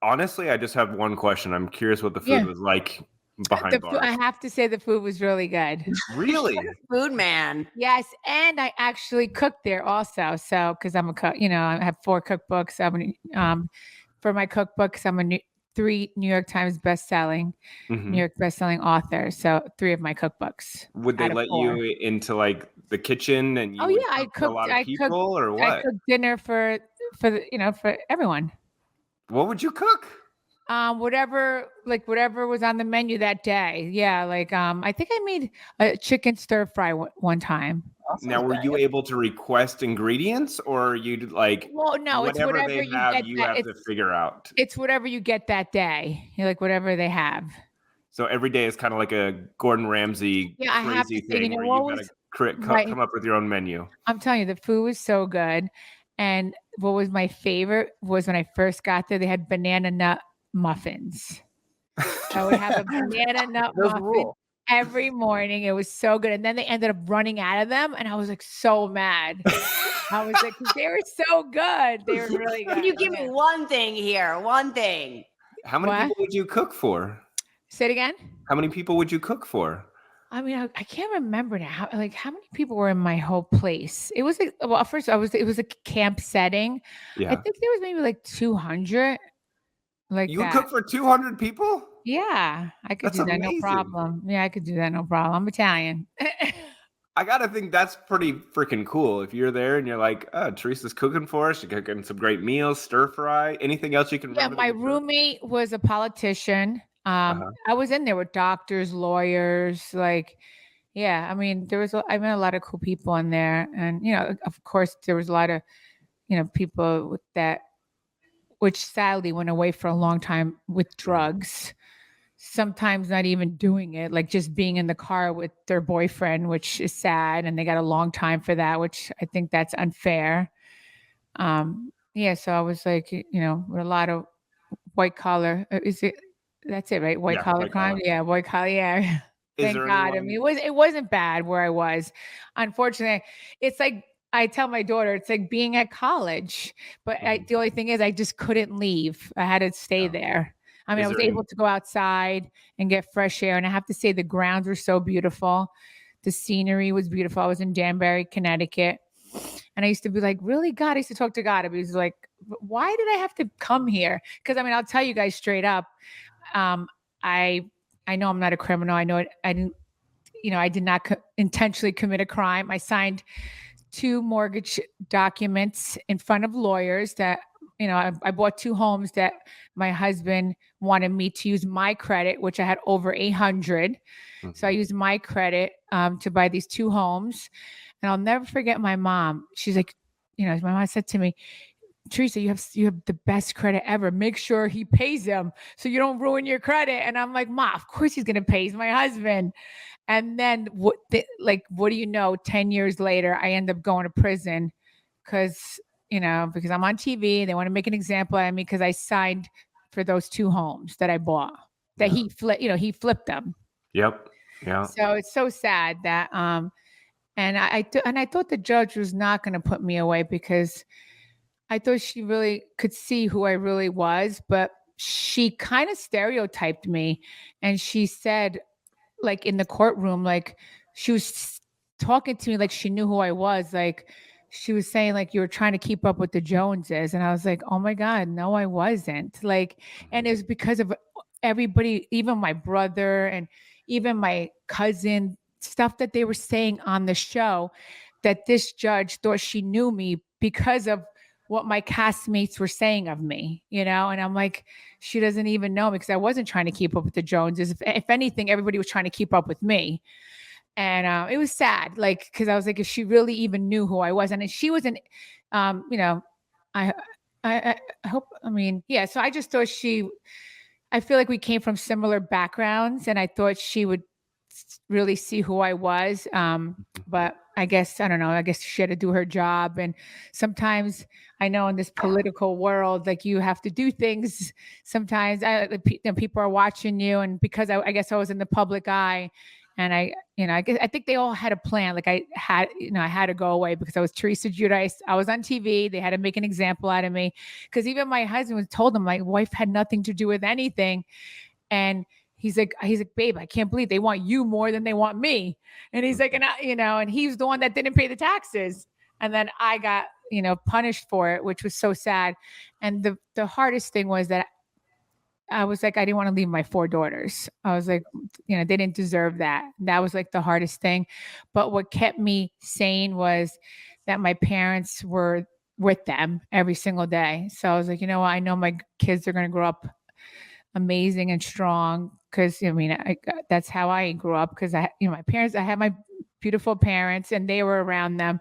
Honestly, I just have one question. I'm curious what the food was like behind bars. I have to say the food was really good. Really? Food man. Yes, and I actually cooked there also. So because I'm a cook, I have 4 cookbooks. For my cookbooks, I'm 3 New York Times bestselling, New York bestselling author. So 3 of my cookbooks. Would they let 4. you into like the kitchen and you I cook for a lot of people or what? I cooked dinner for everyone. What would you cook? Whatever was on the menu that day. Yeah, like I think I made a chicken stir fry one time. Now, were you able to request ingredients, or you like? Well, no, it's whatever they have. You have to figure out. It's whatever you get that day. You're like whatever they have. So every day is kind of like a Gordon Ramsay crazy thing where you gotta come up with your own menu. I'm telling you, the food was so good. And what was my favorite was when I first got there, they had banana nut muffins. I would have a banana nut muffin every morning. It was so good. And then they ended up running out of them. And I was like so mad. I was like, they were so good. They were really good. Can you give me one thing here? One thing. How many people would you cook for? Say it again. How many people would you cook for? I mean, I can't remember now. Like, how many people were in my whole place? It was it was a camp setting. Yeah. I think there was maybe like 200. Like you would cook for 200 people? Yeah, I could do that. No problem. Yeah, I could do that. No problem. I'm Italian. I gotta think that's pretty freaking cool. If you're there and you're like, oh, Teresa's cooking for us. She's cooking some great meals, stir fry, anything else you can remember? Yeah, my roommate was a politician. I was in there with doctors, lawyers, like, yeah, I mean, I met a lot of cool people in there. And, of course, there was a lot of, people with that, which sadly went away for a long time with drugs, sometimes not even doing it, like just being in the car with their boyfriend, which is sad. And they got a long time for that, which I think that's unfair. Yeah, so I was like, with a lot of white collar, that's it, right? White collar crime. Yeah, white collar. Yeah. Thank God. I mean, it wasn't bad where I was. Unfortunately, it's like I tell my daughter, it's like being at college. But the only thing is, I just couldn't leave. I had to stay there. I mean, I was able to go outside and get fresh air. And I have to say, the grounds were so beautiful. The scenery was beautiful. I was in Danbury, Connecticut. And I used to be like, really, God? I used to talk to God. I was like, why did I have to come here? Because, I mean, I'll tell you guys straight up. I know I'm not a criminal. I know I didn't, I did not intentionally commit a crime. I signed 2 mortgage documents in front of lawyers that, I bought 2 homes that my husband wanted me to use my credit, which I had over 800. Mm-hmm. So I used my credit to buy these 2 homes. And I'll never forget my mom. She's like, my mom said to me, Teresa, you have the best credit ever. Make sure he pays him so you don't ruin your credit. And I'm like, Ma, of course he's going to pay. He's my husband. And then what do you know? 10 years later, I end up going to prison because I'm on TV. They want to make an example out of me because I signed for those 2 homes that I bought that he flipped them. Yep. Yeah. So it's so sad that, and I thought the judge was not going to put me away because I thought she really could see who I really was, but she kind of stereotyped me. And she said, like in the courtroom, like she was talking to me like she knew who I was. Like she was saying like, you were trying to keep up with the Joneses. And I was like, oh my God, no, I wasn't. Like, and it was because of everybody, even my brother and even my cousin, stuff that they were saying on the show, that this judge thought she knew me because of what my castmates were saying of me, and I'm like, she doesn't even know me because I wasn't trying to keep up with the Joneses. If anything, everybody was trying to keep up with me. And it was sad, like, because I was like, if she really even knew who I was, and she wasn't, I, I hope, yeah. So I just thought I feel like we came from similar backgrounds, and I thought she would really see who I was. But I guess, I don't know, I guess she had to do her job. And sometimes I know in this political world, like you have to do things. Sometimes people are watching you. And because I guess I was in the public eye, and I think they all had a plan. Like I had to go away because I was Teresa Giudice. I was on TV. They had to make an example out of me. Because even my husband told him my wife had nothing to do with anything. And he's like, babe, I can't believe they want you more than they want me. And he's like, and he's the one that didn't pay the taxes. And then I got, punished for it, which was so sad. And the hardest thing was that I was like, I didn't want to leave my 4 daughters. I was like, they didn't deserve that. That was like the hardest thing. But what kept me sane was that my parents were with them every single day. So I was like, I know my kids are going to grow up amazing and strong. Cause that's how I grew up. Cause I had my beautiful parents and they were around them.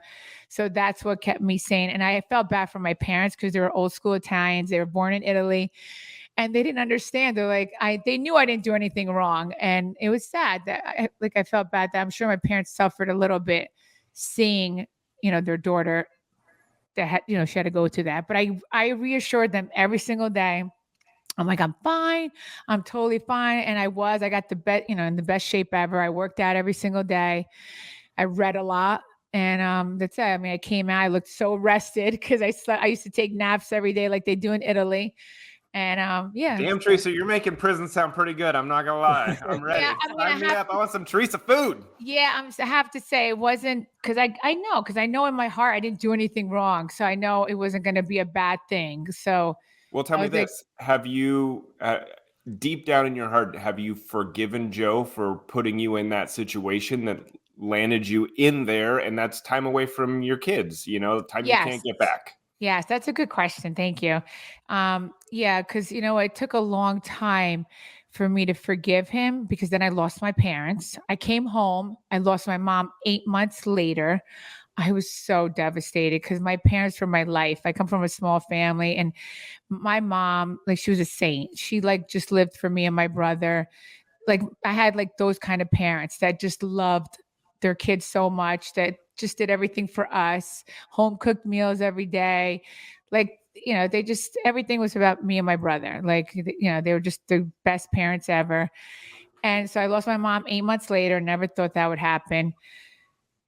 So that's what kept me sane. And I felt bad for my parents because they were old school Italians. They were born in Italy. And they didn't understand. They're like, they knew I didn't do anything wrong. And it was sad that I felt bad that I'm sure my parents suffered a little bit seeing, their daughter that had, she had to go to that. But I reassured them every single day. I'm like, I'm fine. I'm totally fine. And I got the best, in the best shape ever. I worked out every single day. I read a lot. And that's it. I came out, I looked so rested because I used to take naps every day like they do in Italy. And yeah. Damn, Teresa, you're making prison sound pretty good. I'm not gonna lie. I'm ready. Yeah, Sign me up. I want some Teresa food. Yeah, I have to say it wasn't because I know in my heart I didn't do anything wrong, so I know it wasn't going to be a bad thing. So, well, tell me this: have you, deep down in your heart, have you forgiven Joe for putting you in that situation that landed you in there, and that's time away from your kids? Time you can't get back. Yes, that's a good question. Thank you. Yeah, because it took a long time for me to forgive him because then I lost my parents. I came home. I lost my mom 8 months later. I was so devastated because my parents were my life. I come from a small family, and my mom, like, she was a saint. She just lived for me and my brother. Like, I had those kind of parents that just loved their kids so much that just did everything for us, home cooked meals every day. They just, everything was about me and my brother. They were just the best parents ever. And so I lost my mom 8 months later, never thought that would happen.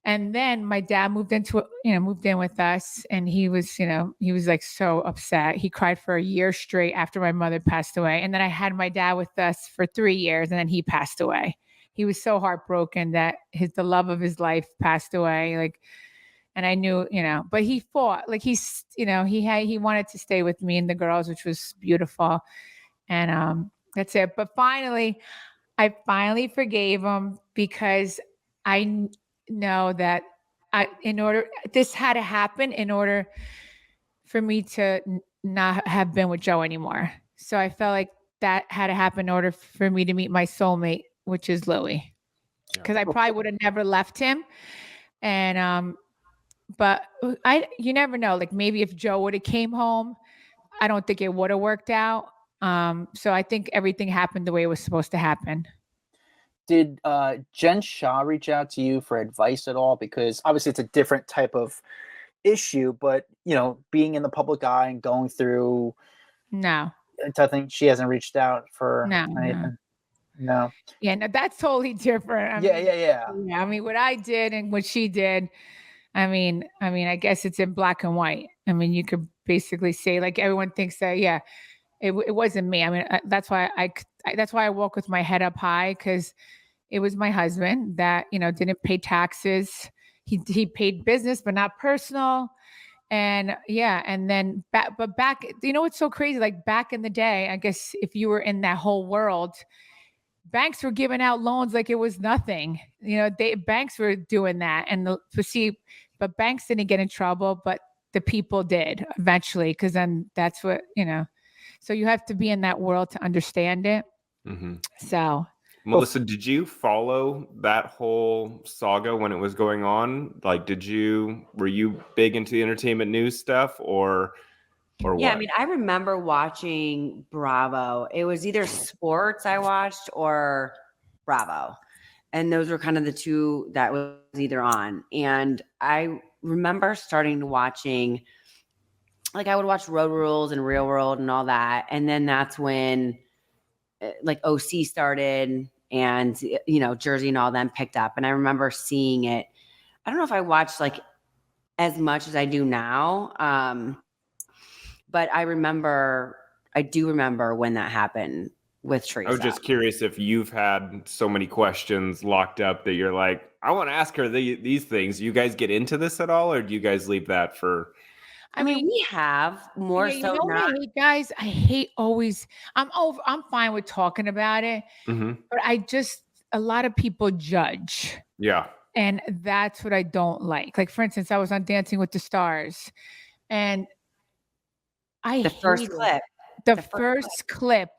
And then my dad moved in with us, and he was so upset. He cried for a year straight after my mother passed away. And then I had my dad with us for 3 years, and then he passed away. He was so heartbroken that the love of his life passed away. And I knew, but he fought, he wanted to stay with me and the girls, which was beautiful. And that's it. But I finally forgave him because I know that this had to happen in order for me to not have been with Joe anymore. So I felt like that had to happen in order for me to meet my soulmate, which is Louis, because I probably would have never left him. And, but you never know, maybe if Joe would have came home, I don't think it would have worked out. So I think everything happened the way it was supposed to happen. Did Jen Shah reach out to you for advice at all? Because obviously it's a different type of issue, but being in the public eye and going through, no, I think she hasn't reached out for anything. No. Yeah, no, that's totally different. Yeah. What I did and what she did, I guess it's in black and white. You could basically say, everyone thinks that, yeah, it wasn't me. That's why I walk with my head up high, because it was my husband that, didn't pay taxes. He paid business, but not personal. And yeah, and then back, it's so crazy. Back in the day, I guess if you were in that whole world, banks were giving out loans like it was nothing. Banks were doing that, but banks didn't get in trouble. But the people did eventually, because then that's what, so you have to be in that world to understand it. Mm-hmm. So, Melissa, did you follow that whole saga when it was going on? Like, were you big into the entertainment news stuff or what? I mean, I remember watching Bravo. It was either sports I watched or Bravo. And those were kind of the two that was either on. And I remember starting to watching, like I would watch Road Rules and Real World and all that. And then that's when like OC started and, Jersey and all them picked up. And I remember seeing it. I don't know if I watched like as much as I do now. But I do remember when that happened with Teresa. I was just curious if you've had so many questions locked up that you're like, I want to ask her these things. You guys get into this at all, or do you guys leave that for? I mean, we have more so. You know what I hate, guys? I hate always. I'm fine with talking about it, but a lot of people judge. Yeah, and that's what I don't like. Like, for instance, I was on Dancing with the Stars, and the first clip.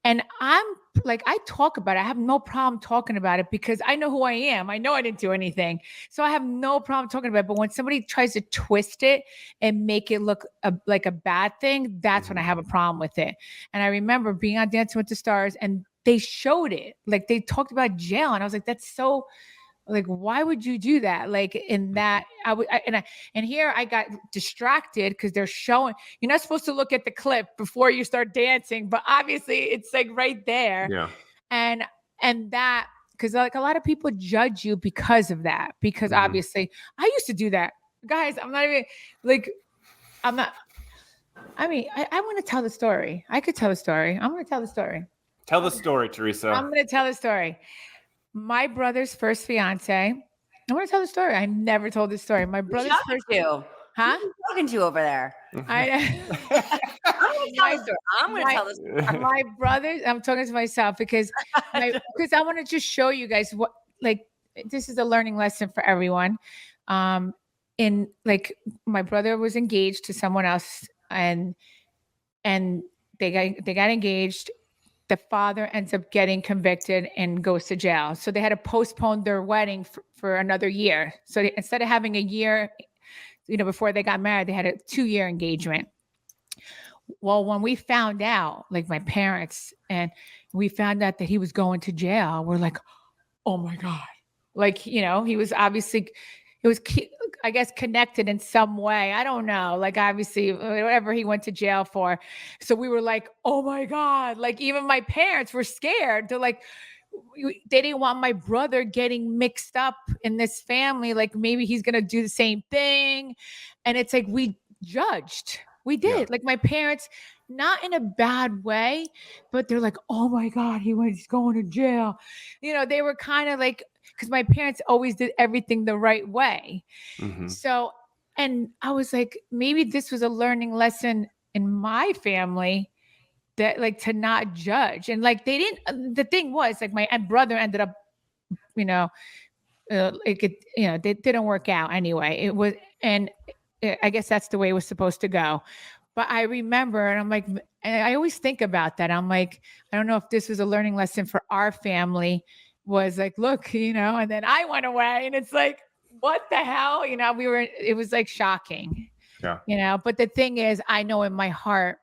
And I'm like, I talk about it. I have no problem talking about it because I know who I am. I know I didn't do anything. So I have no problem talking about it. But when somebody tries to twist it and make it look like a bad thing, that's when I have a problem with it. And I remember being on Dancing with the Stars and they showed it. Like they talked about jail. And I was like, that's so... like, why would you do that? Like in that, and here I got distracted because they're showing, you're not supposed to look at the clip before you start dancing, but obviously it's like right there. Yeah. And that, because like a lot of people judge you because of that, because obviously I used to do that. Guys, I want to tell the story. I could tell the story. I'm going to tell the story. Tell the story, Teresa. I'm going to tell the story. My brother's first fiance. I want to tell the story. I never told this story. My brother's first. Huh? Who are you talking to over there? I'm going to tell the story. My brother. I'm talking to myself because I want to just show you guys what, like, this is a learning lesson for everyone. In like, my brother was engaged to someone else, and they got engaged. The father ends up getting convicted and goes to jail. So they had to postpone their wedding for another year. So instead of having a year, before they got married, they had a 2-year engagement. Well, when we found out, like my parents, and we found out that he was going to jail, we're like, oh my God. Like, he was obviously, it was, I guess, connected in some way. I don't know. Like, obviously, whatever he went to jail for. So we were like, oh my God. Like, even my parents were scared. They're like, they didn't want my brother getting mixed up in this family. Like, maybe he's going to do the same thing. And it's like, we judged. We did. Yeah. Like, my parents, not in a bad way, but they're like, oh my God, he's going to jail. They were kind of like, because my parents always did everything the right way. So, and I was like, maybe this was a learning lesson in my family, that like to not judge. And like the thing was like my brother ended up, it didn't work out anyway. It was, and I guess that's the way it was supposed to go. But I remember, and I'm like, and I always think about that. I'm like, I don't know if this was a learning lesson for our family, was like, look, and then I went away, and it's like, what the hell? It was like shocking, but the thing is, I know in my heart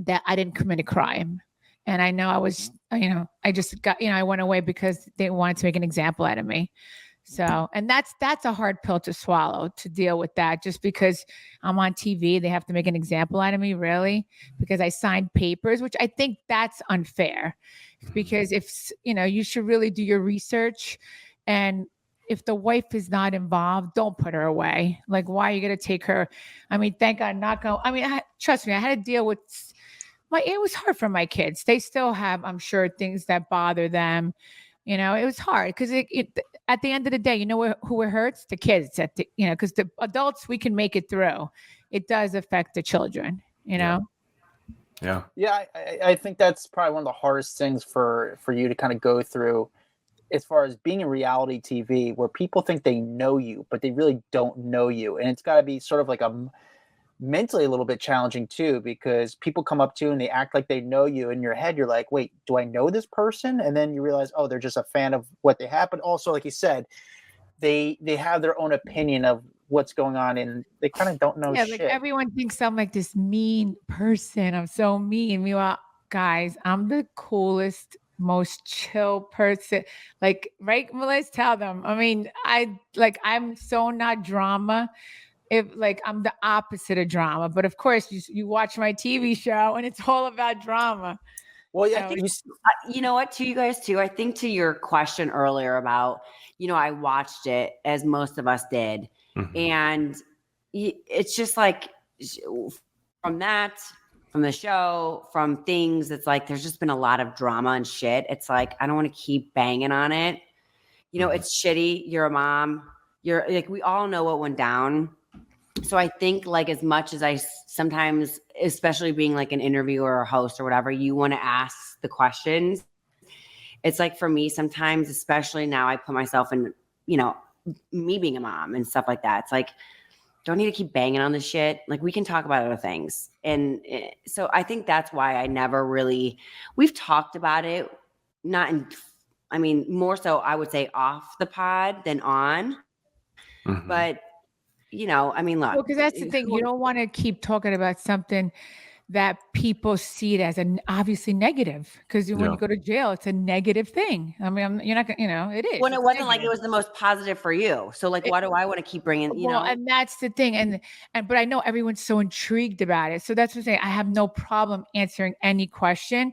that I didn't commit a crime. And I know I was, I just got, I went away because they wanted to make an example out of me. So, and that's a hard pill to swallow, to deal with that, just because I'm on TV, they have to make an example out of me, really, because I signed papers, which I think that's unfair, because if, you should really do your research, and if the wife is not involved, don't put her away. Like, why are you going to take her? I mean, thank God, trust me, I had to deal with it was hard for my kids. They still have, I'm sure, things that bother them. It was hard because at the end of the day, who it hurts? The kids. Because the adults, we can make it through. It does affect the children. Yeah. I think that's probably one of the hardest things for you to kind of go through, as far as being in reality TV, where people think they know you, but they really don't know you. And it's got to be sort of like mentally a little bit challenging too, because people come up to you and they act like they know you. In your head, you're like, wait, do I know this person? And then you realize, oh, they're just a fan of what they have. But also, like you said, they have their own opinion of what's going on, and they kind of don't know shit. Like everyone thinks I'm like this mean person. I'm so mean. Meanwhile, guys, I'm the coolest, most chill person. Like, right, Melissa? Tell them. I mean, I'm so not drama. If like I'm the opposite of drama, but of course you watch my TV show and it's all about drama. Well, yeah, you know what, to you guys too. I think to your question earlier about, I watched it as most of us did. Mm-hmm. And it's just like from the show, from things, it's like there's just been a lot of drama and shit. It's like I don't want to keep banging on it. It's shitty. You're a mom. You're like, we all know what went down. So I think like as much as I sometimes, especially being like an interviewer or a host or whatever, you want to ask the questions. It's like for me sometimes, especially now, I put myself in, me being a mom and stuff like that. It's like, don't need to keep banging on this shit. Like we can talk about other things. And so I think that's why I never really, we've talked about it, more so I would say off the pod than on, but look. Well, because that's the thing. You don't want to keep talking about something that people see it as obviously negative. Because when you go to jail, it's a negative thing. I mean, you're not going to, it is. When it wasn't like it was the most positive for you. So like, why do I want to keep bringing, Well, and that's the thing. But I know everyone's so intrigued about it. So that's what I'm saying. I have no problem answering any question.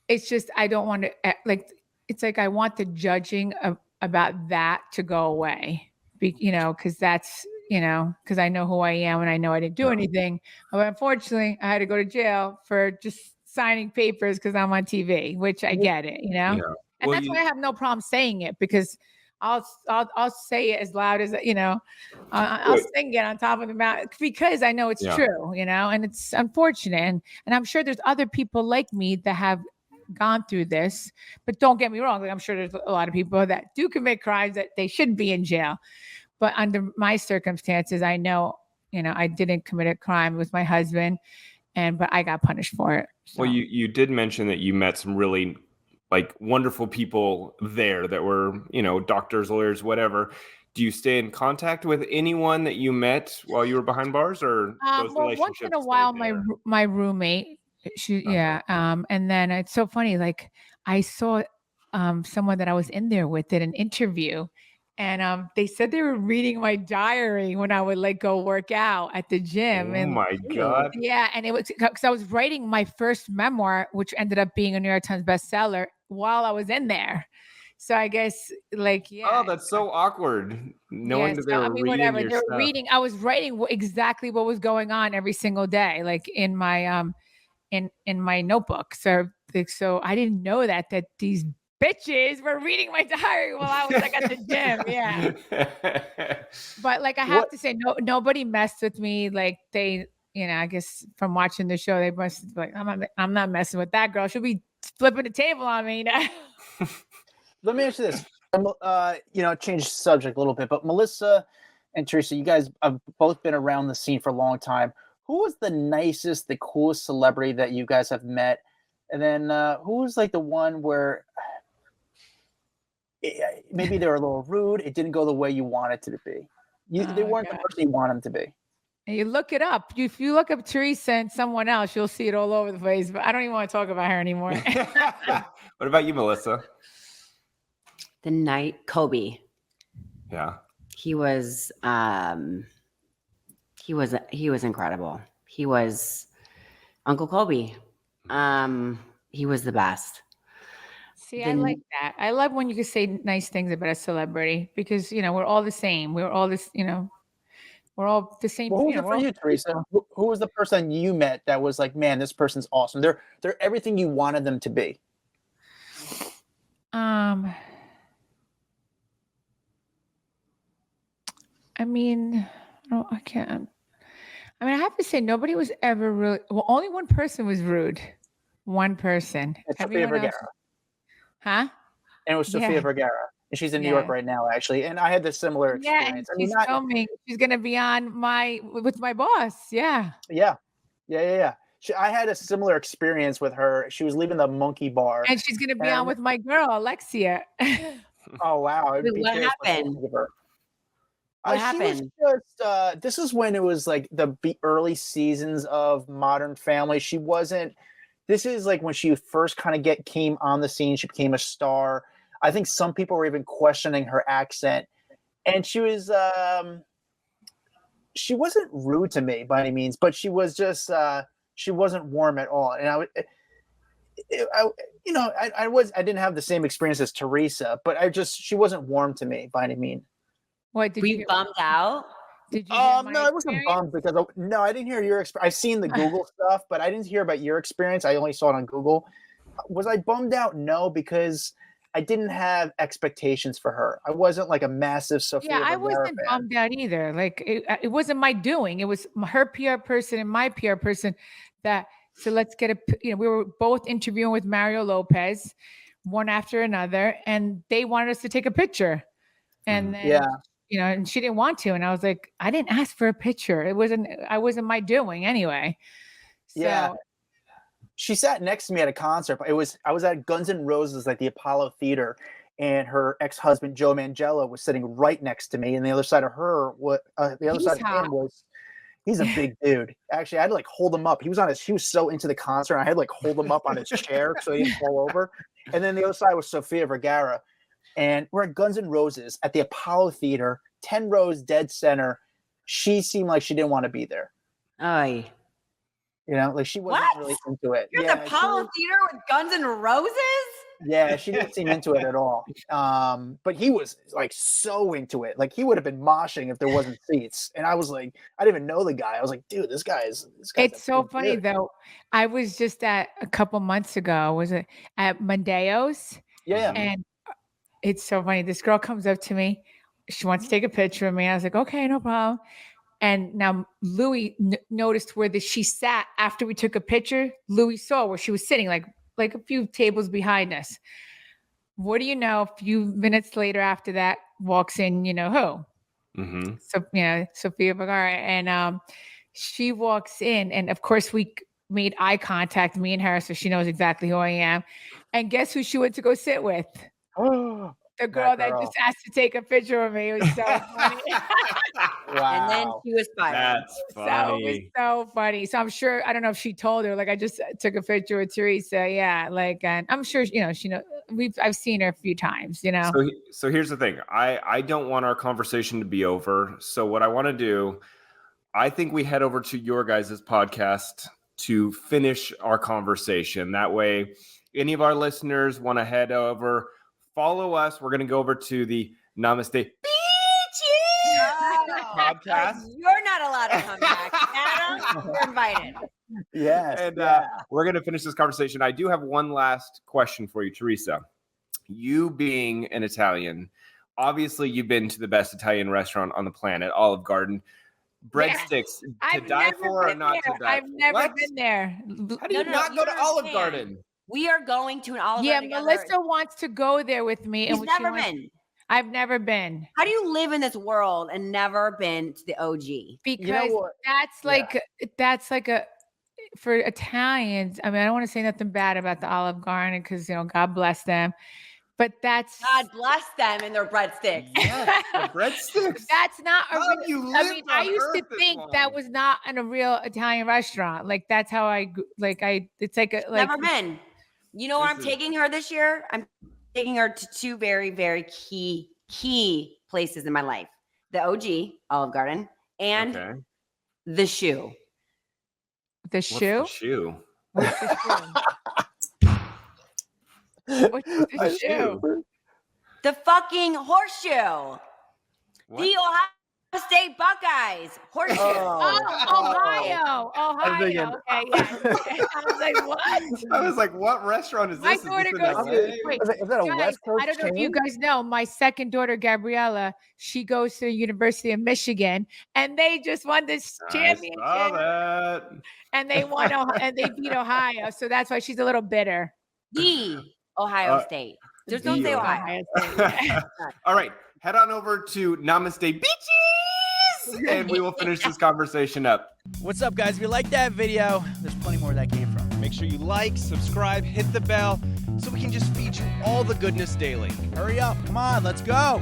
It's just, I don't want to it's like, I want the judging about that to go away. Because that's, because I know who I am and I know I didn't do anything. But unfortunately, I had to go to jail for just signing papers because I'm on TV, which I get it, Yeah. And that's why I have no problem saying it, because I'll say it as loud as, I'll sing it on top of the mountain because I know it's true, and it's unfortunate. And I'm sure there's other people like me that have gone through this, but don't get me wrong. Like, I'm sure there's a lot of people that do commit crimes that they shouldn't be in jail. But under my circumstances, I know, I didn't commit a crime with my husband, but I got punished for it. So. Well, you did mention that you met some really like wonderful people there that were, doctors, lawyers, whatever. Do you stay in contact with anyone that you met while you were behind bars, or those relationships? Once in a while, my roommate, and then it's so funny. Like I saw someone that I was in there with did an interview. And they said they were reading my diary when I would like go work out at the gym. Oh my God. Yeah. And it was because I was writing my first memoir, which ended up being a New York Times bestseller while I was in there. So I guess Oh, that's so awkward. Knowing that they were reading whatever. Your they were stuff. reading. I was writing exactly what was going on every single day, like in my in my notebook. So I didn't know that these bitches were reading my diary while I was like at the gym. Yeah. But like I have to say, nobody messed with me. Like they, I guess from watching the show, they must be like, I'm not messing with that girl. She'll be flipping the table on me. Let me ask you this. Change the subject a little bit, but Melissa and Teresa, you guys have both been around the scene for a long time. Who was the nicest, the coolest celebrity that you guys have met? And then who was like the one where maybe they were a little rude. It didn't go the way you wanted it to be. They weren't the person you want them to be. And you look it up. If you look up Teresa and someone else, you'll see it all over the place. But I don't even want to talk about her anymore. What about you, Melissa? The night Kobe. Yeah. He was incredible. He was Uncle Kobe. He was the best. See, I like that. I love when you can say nice things about a celebrity because, we're all the same. We're all this, we're all the same. Well, who was it for you, Teresa? Who was the person you met that was like, man, this person's awesome. They're everything you wanted them to be. I can't. I have to say nobody was ever really, only one person was rude. One person. It's Sophia Vergara. Huh? and it was Sophia Yeah. Vergara, and she's in New Yeah. York right now, actually. And I had this similar Yeah, and experience. I mean, she's not filming. She's gonna be on with my boss. Yeah. yeah. I had a similar experience with her. She was leaving the monkey bar. And she's gonna be And on with my girl, Alexia. oh wow, I'd Wait, be what curious what they happened? think of her. What She happened? was just this is when it was like the early seasons of Modern Family. She wasn't. This is like when she first kind of came on the scene. She became a star. I think some people were even questioning her accent, and she wasn't rude to me by any means, but she was just she wasn't warm at all. And I didn't have the same experience as Teresa, but she wasn't warm to me by any means. What did Were you you hear? bummed out? Did you hear my No, I wasn't experience? bummed because no, I didn't hear your experience. I've seen the Google stuff, but I didn't hear about your experience. I only saw it on Google. Was I bummed out? No, because I didn't have expectations for her. I wasn't like a massive Sophia Yeah, I Vergara wasn't fan. bummed out either. Like it wasn't my doing. It was her PR person and my PR person that. So let's get we were both interviewing with Mario Lopez, one after another, and they wanted us to take a picture. And then, and she didn't want to. And I was like, I didn't ask for a picture. I wasn't my doing anyway. So, yeah. She sat next to me at a concert. I was at Guns N' Roses, like the Apollo Theater, and her ex-husband Joe Manganiello was sitting right next to me, and the other side of her, him was. He's a big dude. Actually, I had to like hold him up. He was so into the concert. I had to like hold him up on his chair so he didn't fall over. And then the other side was Sophia Vergara, and we're at Guns N' Roses at the Apollo Theater, 10 rows dead center. She seemed like she didn't want to be there. Oy. Like she wasn't really into it. You're at the Apollo Theater with Guns N' Roses? Yeah, she didn't seem into it at all. But he was like so into it. Like he would have been moshing if there wasn't seats. And I was like, I didn't even know the guy. I was like, dude, this guy's it's so funny though. I was just a couple months ago, was it at Mondeo's? Yeah. And it's so funny. This girl comes up to me. She wants to take a picture of me. I was like, okay, no problem. And now Louis noticed where she sat after we took a picture. Louis saw where she was sitting, like a few tables behind us. What do you know? A few minutes later after that walks in, you know who? Mm-hmm. So, Sophia Vergara. And she walks in, and of course we made eye contact, me and her, so she knows exactly who I am. And guess who she went to go sit with? The girl that just asked to take a picture of me. It was so funny. Wow. And then she was fired. That's funny. So it was so funny. So I'm sure, I don't know if she told her, like I just took a picture with Teresa. Yeah. Like, and I'm sure, she knows, I've seen her a few times, So here's the thing. I don't want our conversation to be over. So what I want to do, I think we head over to your guys' podcast to finish our conversation. That way, any of our listeners want to head over, follow us. We're going to go over to the Namaste Bitches podcast. You're not allowed to come back. Adam, you're invited. Yes. And we're going to finish this conversation. I do have one last question for you, Teresa. You being an Italian, obviously you've been to the best Italian restaurant on the planet, Olive Garden. Breadsticks to die for or not to die? I've never been there. How do you not go to Olive Garden? We are going to an Olive Garden together. Melissa wants to go there with me. She's never been. I've never been. How do you live in this world and never been to the OG? Because that's like a for Italians. I mean, I don't want to say nothing bad about the Olive Garden because God bless them. But that's God bless them and their breadsticks. Yeah, the breadsticks. That's not a How real. you I lived mean, on I used to Earth this think long? that was not in a real Italian restaurant. Like that's how it's like a like. Never been. You know where I'm taking her this year? I'm taking her to two very, very key places in my life: the OG Olive Garden and the Shoe. The Shoe. What's the Shoe? What's the Shoe? What's the Shoe? The fucking horseshoe. What? The Ohio State Buckeyes horseshoe. Ohio. Okay, yeah. I was like, what? I was like, what restaurant is My this? daughter Is this in goes. LA? Wait, Is that a guys, West Coast I don't know if you chain? guys know. My second daughter, Gabriella, she goes to the University of Michigan, and they just won this championship. I saw that. And they won, and they beat Ohio, so that's why she's a little bitter. The Ohio State. Just don't say Ohio. All right, head on over to Namaste Bitches, and we will finish this conversation up. What's up, guys? If you like that video, there's plenty more where that came from. Make sure you like, subscribe, hit the bell so we can just feed you all the goodness daily. Hurry up. Come on, let's go.